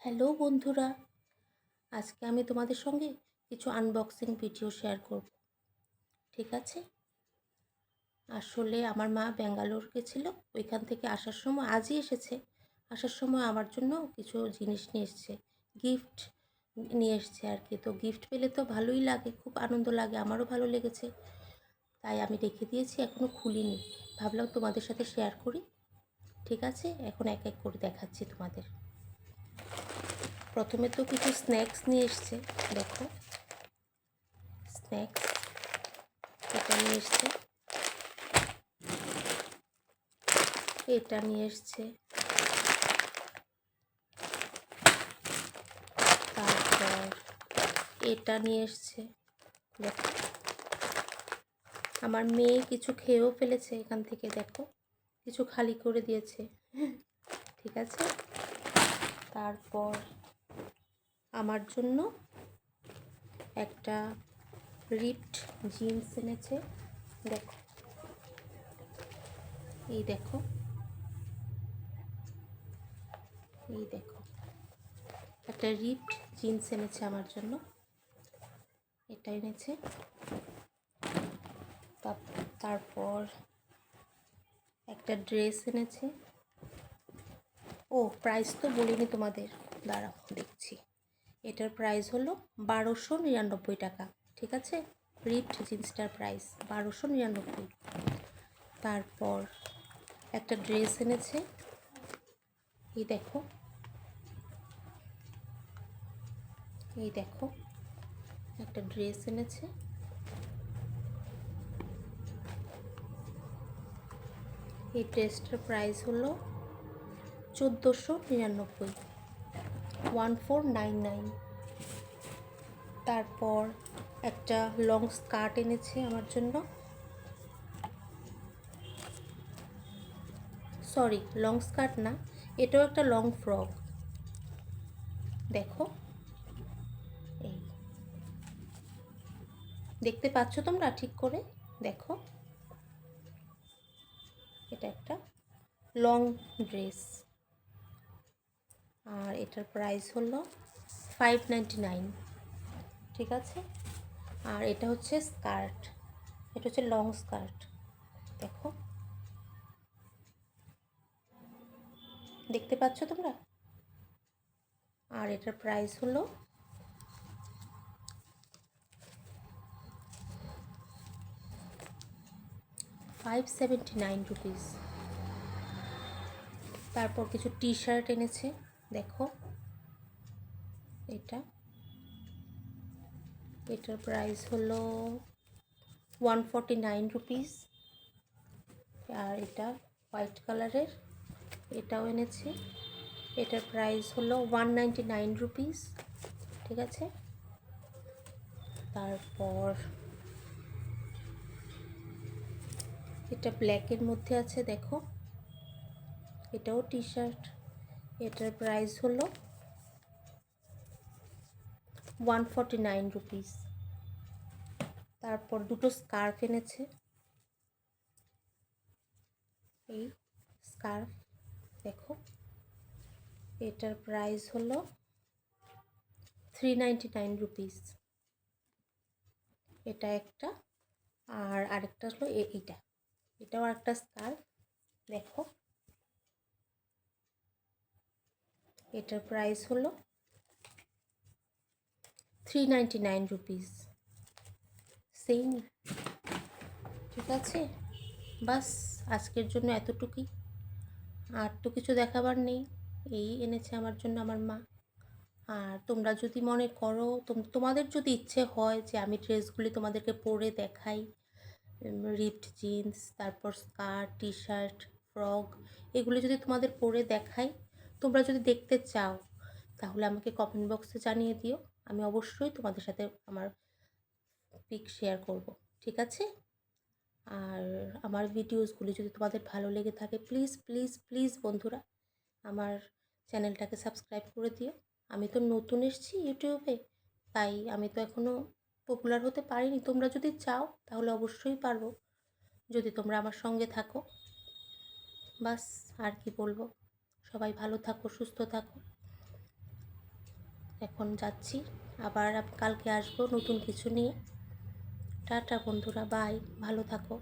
Hello বন্ধুরা, আজকে আমি তোমাদের সঙ্গে কিছু আনবক্সিং ভিডিও শেয়ার করব। ঠিক আছে? আসলে আমার মা ব্যাঙ্গালোর গেছিল, ওইখান থেকে আসার সময় আজই এসেছে। আসার সময় আমার জন্য কিছু জিনিস নিয়ে এসছে, গিফট নিয়ে এসছে আর কি। তো গিফট পেলে তো ভালোই লাগে, খুব আনন্দ লাগে, আমারও ভালো লেগেছে। তাই আমি রেখে দিয়েছি, এখনও খুলিনি। ভাবলাম তোমাদের সাথে শেয়ার করি। ঠিক আছে, এখন এক এক করে দেখাচ্ছি তোমাদের। প্রথমে তো কিছু স্ন্যাক্স নিয়ে এসছে, দেখো স্ন্যাক্স এটা নিয়ে এসছে, এটা নিয়ে এসছে, তারপর এটা নিয়ে এসছে। দেখো আমার মেয়ে কিছু খেয়েও ফেলেছে এখান থেকে, দেখো কিছু খালি করে দিয়েছে। ঠিক আছে, তারপর আমার জন্য একটা রিপড জিন্স এনেছে। দেখো, এই দেখো, এই দেখো একটা রিপড জিন্স এনেছে আমার জন্য, এটা এনেছে। তারপর একটা ড্রেস এনেছে। ও প্রাইস তো বলিনি তোমাদের, দাঁড়াও দেখছি। এটার প্রাইস হলো 1299 টাকা। ঠিক আছে, রিপড জিন্সটার প্রাইস 1299। তারপর একটা ড্রেস এনেছে, এই দেখো, এই দেখো একটা ড্রেস এনেছে। এই ড্রেসটার প্রাইস হলো 1499, 1499। তারপর একটা লং স্কার্ট এনেছে আমার জন্য, সরি লং স্কার্ট না, এটাও একটা লং ফ্রক। দেখো, এই দেখতে পাচ্ছ তোমরা ঠিক করে? দেখো, এটা একটা লং ড্রেস, আর এটার প্রাইস হলো 599। ঠিক আছে, আর এটা হচ্ছে স্কার্ট, এটা হচ্ছে লং স্কার্ট। দেখো, দেখতে পাচ্ছ তোমরা? আর এটার প্রাইস হলো 579 রুপিস। তারপর কিছু টি শার্ট এনেছে, দেখো এটা, এটার প্রাইস হলো 149 রুপিস। আর এটা হোয়াইট কালারের, এটাও এনেছে, এটার প্রাইস হলো 199 রুপিস। ঠিক আছে, তারপর এটা ব্ল্যাকের মধ্যে আছে, দেখো এটাও টি শার্ট, এটার প্রাইস হলো 149 রুপিস। তারপর দুটো স্কার্ফ এনেছে, এই স্কার্ফ দেখো, এটার প্রাইস হলো 399 রুপিস। এটা একটা, আর আরেকটা হলো এইটা, এটাও একটা স্কার্ফ। দেখো, এটার প্রাইস হলো 399 রুপিস। সেম। ঠিক আছে, বাস আজকের জন্য এতটুকুই, আর তো কিছু দেখাবার নেই। এই এনেছে আমার জন্য আমার মা। আর তোমরা যদি মনে করো, তোমাদের যদি ইচ্ছে হয় যে আমি ড্রেসগুলি তোমাদেরকে পরে দেখাই, রিপড জিন্স, তারপর স্কার্ট, টি শার্ট, ফ্রক, এগুলি যদি তোমাদের পরে দেখাই, তোমরা যদি দেখতে চাও, তাহলে আমাকে কমেন্ট বক্সে জানিয়ে দিও। আমি অবশ্যই তোমাদের সাথে আমার পিক শেয়ার করব। ঠিক আছে, আর আমার ভিডিওসগুলি যদি তোমাদের ভালো লেগে থাকে, প্লিজ প্লিজ প্লিজ বন্ধুরা আমার চ্যানেলটাকে সাবস্ক্রাইব করে দিও। আমি তো নতুন এসেছি ইউটিউবে, তাই আমি তো এখনও পপুলার হতে পারিনি। তোমরা যদি চাও তাহলে অবশ্যই পারবো, যদি তোমরা আমার সঙ্গে থাকো। বাস আর কি বলবো, সবাই ভালো থাকো, সুস্থ থাকো। এখন যাচ্ছি, আবার কালকে আসবো নতুন কিছু নিয়ে। টাটা বন্ধুরা, বাই, ভালো থাকো।